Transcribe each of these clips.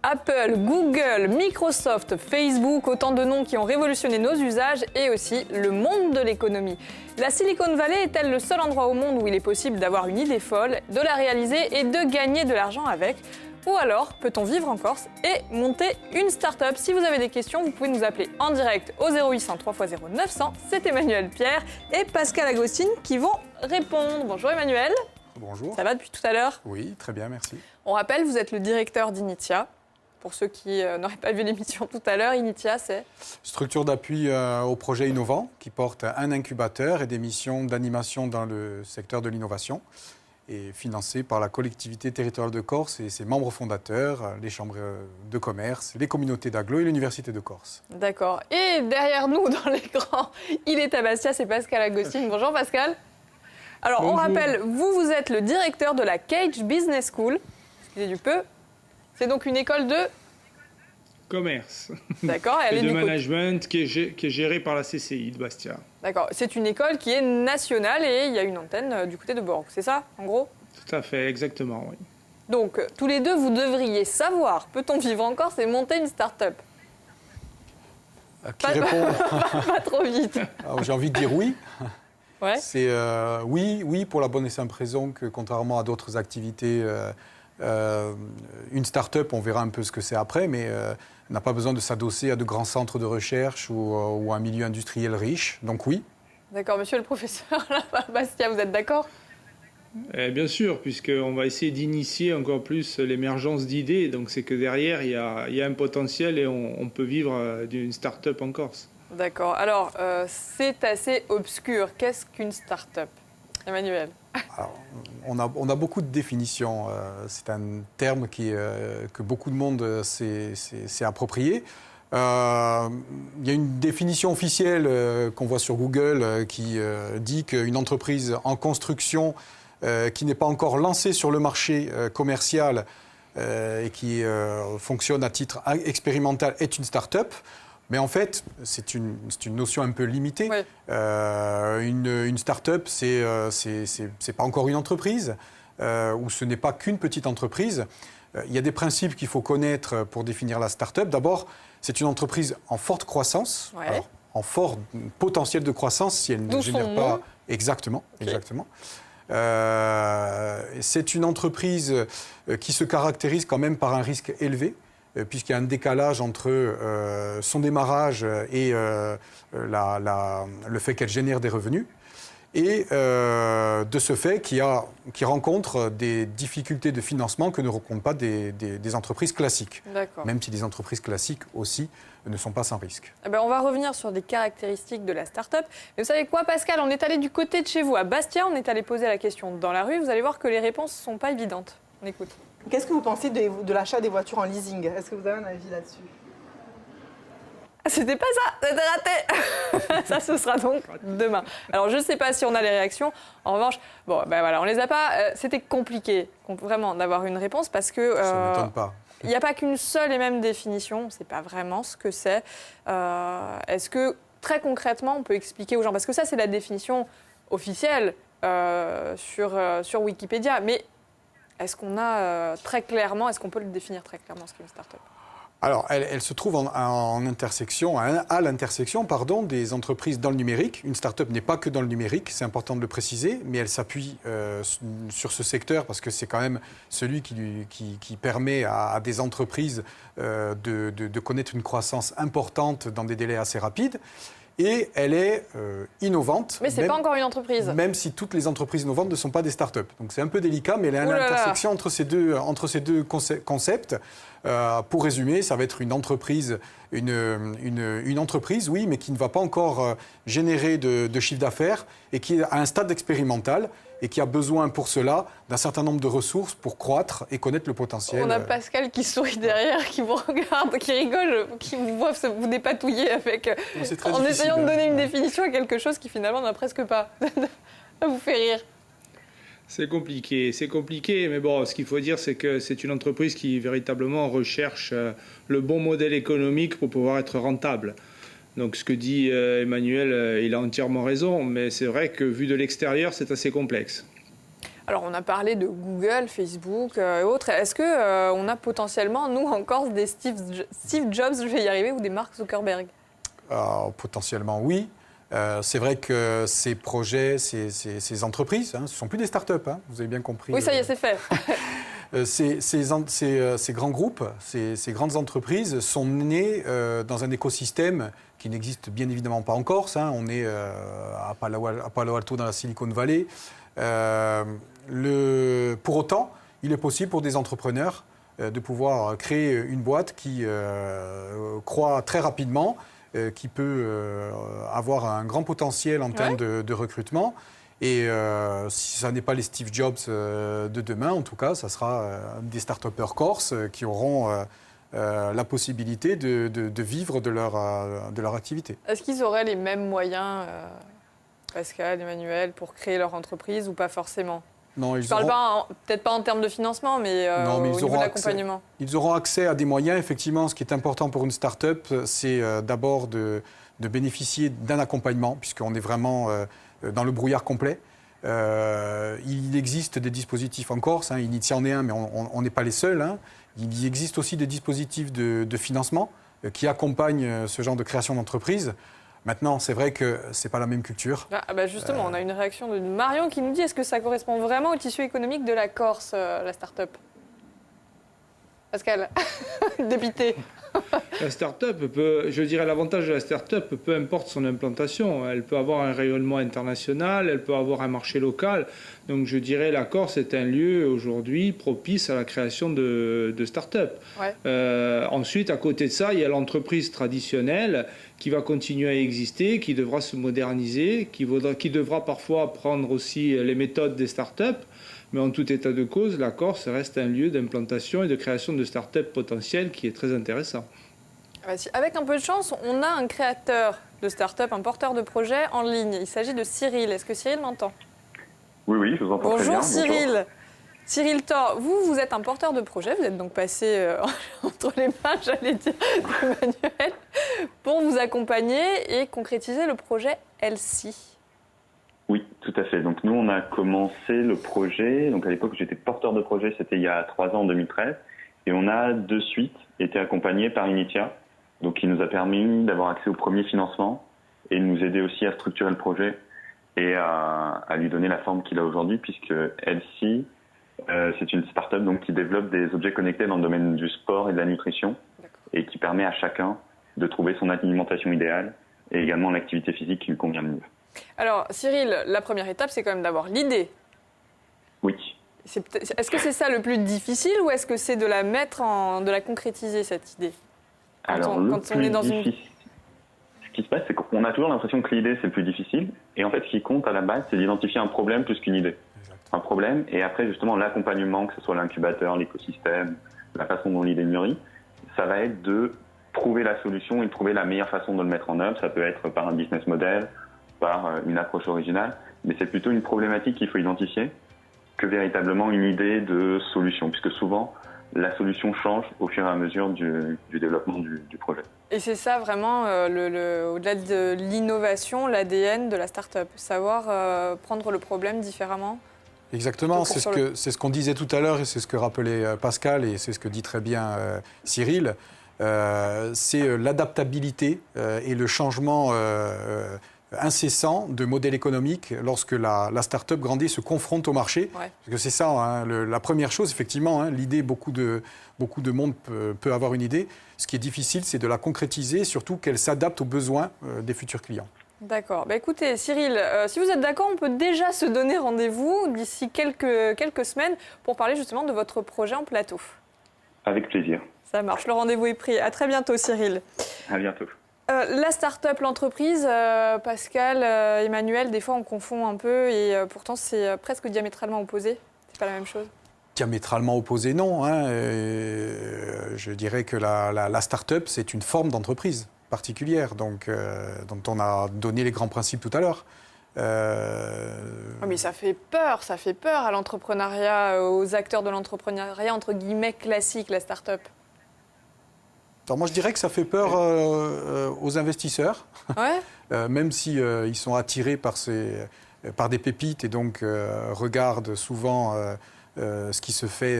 Apple, Google, Microsoft, Facebook, autant de noms qui ont révolutionné nos usages et aussi le monde de l'économie. La Silicon Valley est-elle le seul endroit au monde où il est possible d'avoir une idée folle, de la réaliser et de gagner de l'argent avec ? Ou alors, peut-on vivre en Corse et monter une start-up ? Si vous avez des questions, vous pouvez nous appeler en direct au 0800 3x0 900. C'est Emmanuel Pierre et Pascal Agostine qui vont répondre. Bonjour Emmanuel. Bonjour. Ça va depuis tout à l'heure ? Oui, très bien, merci. On rappelle, vous êtes le directeur d'Initia. Pour ceux qui n'auraient pas vu l'émission tout à l'heure, Initia, c'est Structure d'appui aux projets innovants qui porte un incubateur et des missions d'animation dans le secteur de l'innovation et financée par la collectivité territoriale de Corse et ses membres fondateurs, les chambres de commerce, les communautés d'agglo et l'Université de Corse. D'accord. Et derrière nous, dans l'écran, il est à Bastia, c'est Pascal Agostine. Bonjour Pascal. Alors, Bonjour. on rappelle, vous êtes le directeur de la Cage Business School. Excusez du peu. C'est donc une école de commerce D'accord, elle et est de du management qui est gérée par la CCI de Bastia. D'accord, c'est une école qui est nationale et il y a une antenne du côté de Bourg, c'est ça, en gros ? Tout à fait, exactement, oui. Donc, tous les deux, vous devriez savoir, peut-on vivre en Corse et monter une start-up ? Qui répond Pas trop vite. Alors, j'ai envie de dire oui. Ouais. C'est oui pour la bonne et simple raison que contrairement à d'autres activités, une start-up, on verra un peu ce que c'est après, mais n'a pas besoin de s'adosser à de grands centres de recherche ou à un milieu industriel riche. Donc oui. D'accord, monsieur le professeur, là, Bastia, vous êtes d'accord ? Bien sûr, puisqu'on va essayer d'initier encore plus l'émergence d'idées. Donc c'est que derrière, il y a un potentiel et on peut vivre d'une start-up en Corse. D'accord. Alors, c'est assez obscur. Qu'est-ce qu'une start-up ? Emmanuel ? Alors, on a beaucoup de définitions. C'est un terme que beaucoup de monde s'est approprié. Il y a une définition officielle qu'on voit sur Google qui dit qu'une entreprise en construction qui n'est pas encore lancée sur le marché commercial et qui fonctionne à titre expérimental est une start-up. Mais en fait, c'est une notion un peu limitée. Oui. Une start-up, c'est pas encore une entreprise, ou ce n'est pas qu'une petite entreprise. Il y a des principes qu'il faut connaître pour définir la start-up. D'abord, c'est une entreprise en forte croissance, Ouais. alors, en fort potentiel de croissance si elle ne D'où génère son pas... nom. Exactement, Ok. exactement. C'est une entreprise qui se caractérise quand même par un risque élevé, puisqu'il y a un décalage entre son démarrage et le fait qu'elle génère des revenus. Et de ce fait, qui rencontre des difficultés de financement que ne rencontrent pas des entreprises classiques. D'accord. Même si des entreprises classiques aussi ne sont pas sans risque. Eh ben, on va revenir sur des caractéristiques de la start-up. Mais vous savez quoi, Pascal ? On est allé du côté de chez vous, à Bastia. On est allé poser la question dans la rue. Vous allez voir que les réponses ne sont pas évidentes. On écoute. Qu'est-ce que vous pensez de l'achat des voitures en leasing ? Est-ce que vous avez un avis là-dessus ? Ah, c'était pas ça, c'était raté. Ça, ce sera donc demain. Alors, je ne sais pas si on a les réactions. En revanche, bon, ben voilà, on les a pas. C'était compliqué, vraiment, d'avoir une réponse parce que Ça ne m'étonne pas. il n'y a pas qu'une seule et même définition. On ne sait pas vraiment ce que c'est. Est-ce que, très concrètement, on peut expliquer aux gens ? Parce que ça, c'est la définition officielle sur Wikipédia. Mais est-ce qu'on a très clairement, est-ce qu'on peut le définir très clairement, ce qu'est une start-up ? Alors, elle se trouve en intersection, à l'intersection des entreprises dans le numérique. Une start-up n'est pas que dans le numérique, c'est important de le préciser, mais elle s'appuie sur ce secteur parce que c'est quand même celui qui permet à des entreprises de connaître une croissance importante dans des délais assez rapides. Et elle est innovante. Mais ce n'est pas encore une entreprise. Même si toutes les entreprises innovantes ne sont pas des start-up. Donc c'est un peu délicat, mais elle est à Ouh là là. l'intersection entre ces deux concepts. Pour résumer, ça va être une entreprise, une entreprise, oui, mais qui ne va pas encore générer de chiffre d'affaires et qui est à un stade expérimental et qui a besoin pour cela d'un certain nombre de ressources pour croître et connaître le potentiel. On a Pascal qui sourit derrière, qui vous regarde, qui rigole, qui vous voit vous dépatouiller avec, C'est très en difficile, essayant de donner hein. une définition à quelque chose qui finalement n'a presque pas. Ça vous fait rire. C'est compliqué, mais bon, ce qu'il faut dire, c'est que c'est une entreprise qui véritablement recherche le bon modèle économique pour pouvoir être rentable. Donc ce que dit Emmanuel, il a entièrement raison, mais c'est vrai que vu de l'extérieur, c'est assez complexe. Alors, on a parlé de Google, Facebook et autres. Est-ce qu'on a potentiellement, nous, encore des Steve Jobs, je vais y arriver, ou des Mark Zuckerberg? Potentiellement, oui. C'est vrai que ces projets, ces entreprises, ce ne sont plus des start-up, vous avez bien compris. Oui, ça y est, c'est fait. Ces grands groupes, ces grandes entreprises sont nées dans un écosystème qui n'existe bien évidemment pas en Corse. On est à Palo Alto, dans la Silicon Valley. Pour autant, il est possible pour des entrepreneurs de pouvoir créer une boîte qui croît très rapidement, qui peut avoir un grand potentiel en termes de recrutement. Et si ça n'est pas les Steve Jobs de demain, en tout cas, ça sera des start-upers corses qui auront la possibilité de vivre de leur activité. Est-ce qu'ils auraient les mêmes moyens, Pascal, Emmanuel, pour créer leur entreprise ou pas forcément? Non, je ne parle peut-être pas en termes de financement, mais au niveau de l'accompagnement. Ils auront accès à des moyens. Effectivement, ce qui est important pour une start-up, c'est d'abord de bénéficier d'un accompagnement, puisqu'on est vraiment dans le brouillard complet. Il existe des dispositifs en Corse, Initia en est un, mais on n'est pas les seuls. Il existe aussi des dispositifs de financement qui accompagnent ce genre de création d'entreprise. Maintenant, c'est vrai que ce n'est pas la même culture. Justement, on a une réaction de Marion qui nous dit: est-ce que ça correspond vraiment au tissu économique de la Corse, la start-up? Pascal, dépité. La start-up je dirais l'avantage de la start-up, peu importe son implantation, elle peut avoir un rayonnement international, elle peut avoir un marché local. Donc je dirais la Corse est un lieu aujourd'hui propice à la création de start-up. Ensuite, à côté de ça, il y a l'entreprise traditionnelle qui va continuer à exister, qui devra se moderniser, qui devra parfois prendre aussi les méthodes des start-up. Mais en tout état de cause, la Corse reste un lieu d'implantation et de création de start-up potentielles qui est très intéressant. Avec un peu de chance, on a un créateur de start-up, un porteur de projet en ligne. Il s'agit de Cyril. Est-ce que Cyril m'entend? Oui, je vous entends très bien. Bonjour Cyril. Cyril Thor, vous êtes un porteur de projet. Vous êtes donc passé entre les mains, j'allais dire, d'Emmanuel, pour vous accompagner et concrétiser le projet Elsie. Oui, tout à fait. Donc nous, on a commencé le projet. Donc à l'époque, j'étais porteur de projet, c'était il y a 3 ans, en 2013. Et on a de suite été accompagné par Initia, donc qui nous a permis d'avoir accès au premier financement et de nous aider aussi à structurer le projet et à lui donner la forme qu'il a aujourd'hui, puisque Elsie, c'est une start-up donc, qui développe des objets connectés dans le domaine du sport et de la nutrition et qui permet à chacun de trouver son alimentation idéale et également l'activité physique qui lui convient le mieux. Alors, Cyril, la première étape, c'est quand même d'avoir l'idée. Oui. Est-ce que c'est ça le plus difficile ou est-ce que c'est de la concrétiser, cette idée? Ce qui se passe, c'est qu'on a toujours l'impression que l'idée, c'est le plus difficile. Et en fait, ce qui compte à la base, c'est d'identifier un problème plus qu'une idée. Un problème, et après, justement, l'accompagnement, que ce soit l'incubateur, l'écosystème, la façon dont l'idée mûrit, ça va être de trouver la solution et de trouver la meilleure façon de le mettre en œuvre. Ça peut être par un business model, par une approche originale, mais c'est plutôt une problématique qu'il faut identifier que véritablement une idée de solution, puisque souvent, la solution change au fur et à mesure du développement du projet. Et c'est ça vraiment, au-delà de l'innovation, l'ADN de la start-up, savoir prendre le problème différemment. Exactement, c'est ce qu'on disait tout à l'heure et c'est ce que rappelait Pascal et c'est ce que dit très bien Cyril. C'est l'adaptabilité et le changement incessant de modèle économique lorsque la start-up grandit, se confronte au marché. Parce que c'est ça, la première chose, effectivement, l'idée, beaucoup de monde peut avoir une idée. Ce qui est difficile, c'est de la concrétiser, surtout qu'elle s'adapte aux besoins des futurs clients. D'accord. Écoutez, Cyril, si vous êtes d'accord, on peut déjà se donner rendez-vous d'ici quelques semaines pour parler justement de votre projet en plateau. Avec plaisir. Ça marche, le rendez-vous est pris. À très bientôt, Cyril. À bientôt. La start-up, l'entreprise, Pascal, Emmanuel, des fois on confond un peu et pourtant c'est presque diamétralement opposé. C'est pas la même chose. Diamétralement opposé, non. Je dirais que la start-up, c'est une forme d'entreprise particulière, donc, dont on a donné les grands principes tout à l'heure. Mais ça fait peur à l'entrepreneuriat, aux acteurs de l'entrepreneuriat, entre guillemets, classique, la start-up. Alors moi, je dirais que ça fait peur aux investisseurs, Ouais. même si ils sont attirés par des pépites et donc regardent souvent ce qui se fait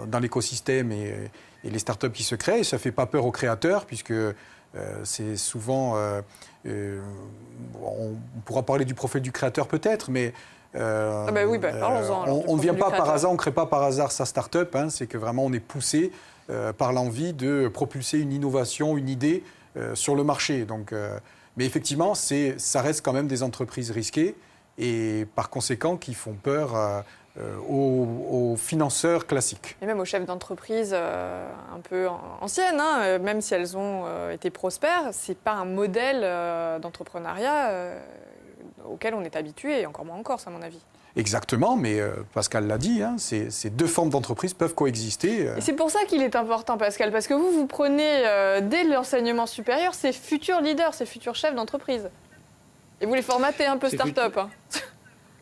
dans l'écosystème et les startups qui se créent. Et ça ne fait pas peur aux créateurs, puisque c'est souvent... on pourra parler du profil du créateur peut-être, mais... parlons-en. On ne vient pas par hasard, on ne crée pas par hasard sa start-up, hein, c'est que vraiment on est poussé par l'envie de propulser une innovation, une idée sur le marché. Donc, mais effectivement, ça reste quand même des entreprises risquées et par conséquent qui font peur aux financeurs classiques. Et même aux chefs d'entreprise un peu anciennes, hein, même si elles ont été prospères, ce n'est pas un modèle d'entrepreneuriat auquel on est habitué, encore moins en Corse à mon avis. Exactement, mais Pascal l'a dit, hein, ces deux formes d'entreprise peuvent coexister. Et c'est pour ça qu'il est important, Pascal, parce que vous prenez dès l'enseignement supérieur ces futurs leaders, ces futurs chefs d'entreprise. Et vous les formatez un peu start-up. Hein.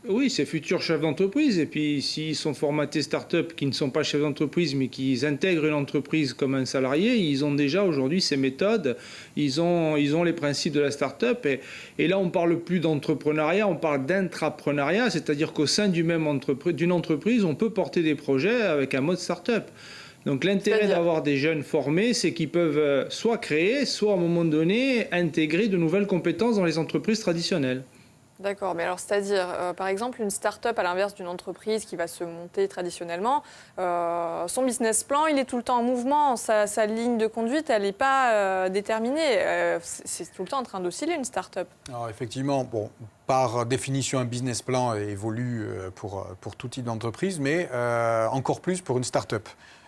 Oui, c'est futurs chefs d'entreprise. Et puis, s'ils sont formatés start-up, qui ne sont pas chefs d'entreprise, mais qui intègrent une entreprise comme un salarié, ils ont déjà aujourd'hui ces méthodes, ils ont les principes de la start-up. Et là, on ne parle plus d'entrepreneuriat, on parle d'intrapreneuriat, c'est-à-dire qu'au sein d'une entreprise, on peut porter des projets avec un mode start-up. Donc l'intérêt d'avoir des jeunes formés, c'est qu'ils peuvent soit créer, soit à un moment donné intégrer de nouvelles compétences dans les entreprises traditionnelles. D'accord, mais alors c'est-à-dire, par exemple, une start-up à l'inverse d'une entreprise qui va se monter traditionnellement, son business plan, il est tout le temps en mouvement, sa ligne de conduite, elle n'est pas déterminée. C'est tout le temps en train d'osciller une start-up. Alors effectivement, bon, par définition, un business plan évolue pour tout type d'entreprise, mais encore plus pour une start-up.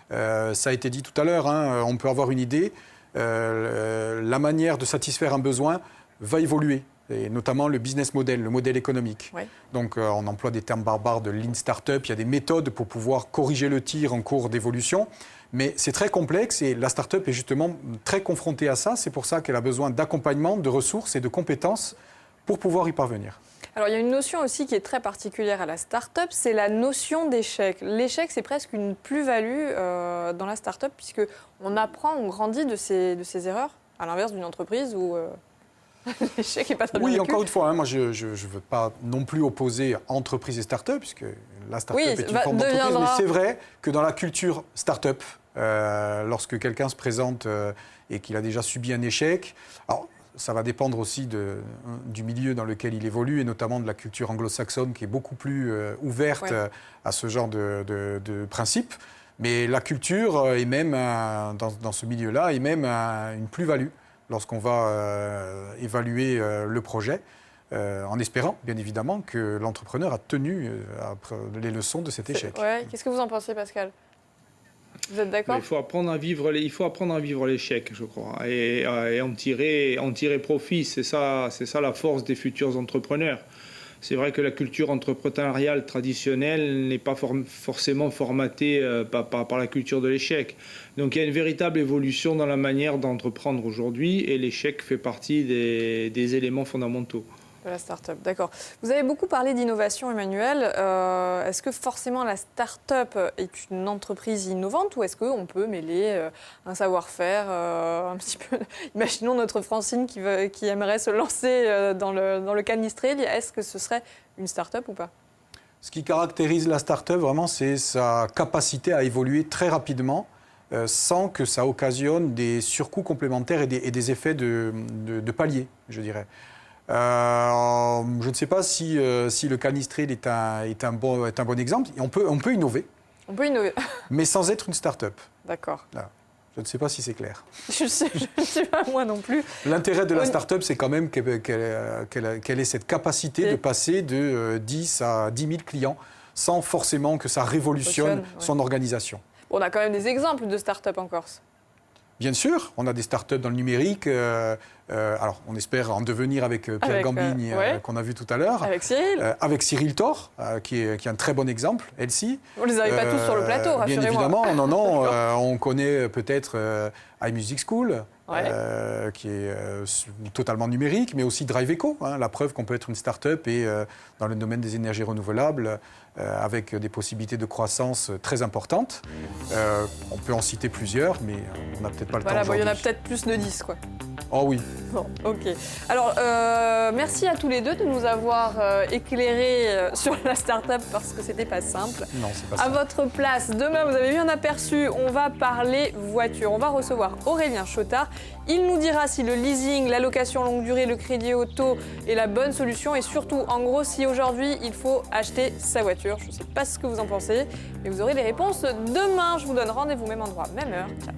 Ça a été dit tout à l'heure, hein, on peut avoir une idée, la manière de satisfaire un besoin va évoluer. Et notamment le business model, le modèle économique. Oui. Donc on emploie des termes barbares de lean startup, il y a des méthodes pour pouvoir corriger le tir en cours d'évolution, mais c'est très complexe et la startup est justement très confrontée à ça, c'est pour ça qu'elle a besoin d'accompagnement, de ressources et de compétences pour pouvoir y parvenir. Alors il y a une notion aussi qui est très particulière à la start-up, c'est la notion d'échec. L'échec, c'est presque une plus-value dans la start-up, puisqu'on apprend, on grandit de ses erreurs, à l'inverse d'une entreprise où... l'échec n'est pas très bien vécu. Encore une fois, hein, moi je ne veux pas non plus opposer entreprise et start-up, puisque la start-up est une forme d'entreprise, mais c'est vrai que dans la culture start-up, lorsque quelqu'un se présente et qu'il a déjà subi un échec, alors ça va dépendre aussi du milieu dans lequel il évolue, et notamment de la culture anglo-saxonne qui est beaucoup plus ouverte à ce genre de principes. Mais la culture est même, dans ce milieu-là, est même une plus-value lorsqu'on va évaluer le projet, en espérant, bien évidemment, que l'entrepreneur a tenu les leçons de cet échec. Ouais. Qu'est-ce que vous en pensez, Pascal ? Vous êtes d'accord ? Il faut apprendre à vivre l'échec, je crois, et en tirer profit. C'est ça la force des futurs entrepreneurs. C'est vrai que la culture entrepreneuriale traditionnelle n'est pas forcément formatée par la culture de l'échec. Donc il y a une véritable évolution dans la manière d'entreprendre aujourd'hui, et l'échec fait partie des éléments fondamentaux. De la start-up, d'accord. Vous avez beaucoup parlé d'innovation, Emmanuel. Est-ce que forcément la start-up est une entreprise innovante, ou est-ce qu'on peut mêler un savoir-faire un petit peu... Imaginons notre Francine qui aimerait se lancer dans le canistré. Est-ce que ce serait une start-up ou pas ? Ce qui caractérise la start-up, vraiment, c'est sa capacité à évoluer très rapidement sans que ça occasionne des surcoûts complémentaires et des effets de palier, je dirais. Je ne sais pas si le canistré est un bon exemple. On peut innover. On peut innover. Mais sans être une start-up. D'accord. Là. Je ne sais pas si c'est clair. Je ne sais pas, moi non plus. L'intérêt de la start-up, c'est quand même qu'elle ait cette capacité de passer de 10 à 10 000 clients sans forcément que ça révolutionne son organisation. On a quand même des exemples de start-up en Corse. Bien sûr, on a des start-up dans le numérique Alors, on espère en devenir avec Pierre Gambigne, qu'on a vu tout à l'heure. Avec Cyril. Avec Cyril Thor, qui est un très bon exemple, Elsie. On ne les avait pas tous sur le plateau, rassurez-moi. Bien évidemment, non. On connaît peut-être iMusic School, qui est totalement numérique, mais aussi DriveEco, la preuve qu'on peut être une start-up et dans le domaine des énergies renouvelables, avec des possibilités de croissance très importantes. On peut en citer plusieurs, mais on n'a peut-être pas le temps aujourd'hui. Il y en a peut-être plus de 10, quoi. Oh oui. Bon, ok. Alors, merci à tous les deux de nous avoir éclairés sur la start-up parce que c'était pas simple. Non, c'est pas À simple. votre place, demain, vous avez vu un aperçu, on va parler voiture. On va recevoir Aurélien Chotard. Il nous dira si le leasing, la location longue durée, le crédit auto est la bonne solution et surtout, en gros, si aujourd'hui, il faut acheter sa voiture. Je ne sais pas ce que vous en pensez, mais vous aurez les réponses demain. Je vous donne rendez-vous même endroit, même heure. Ciao.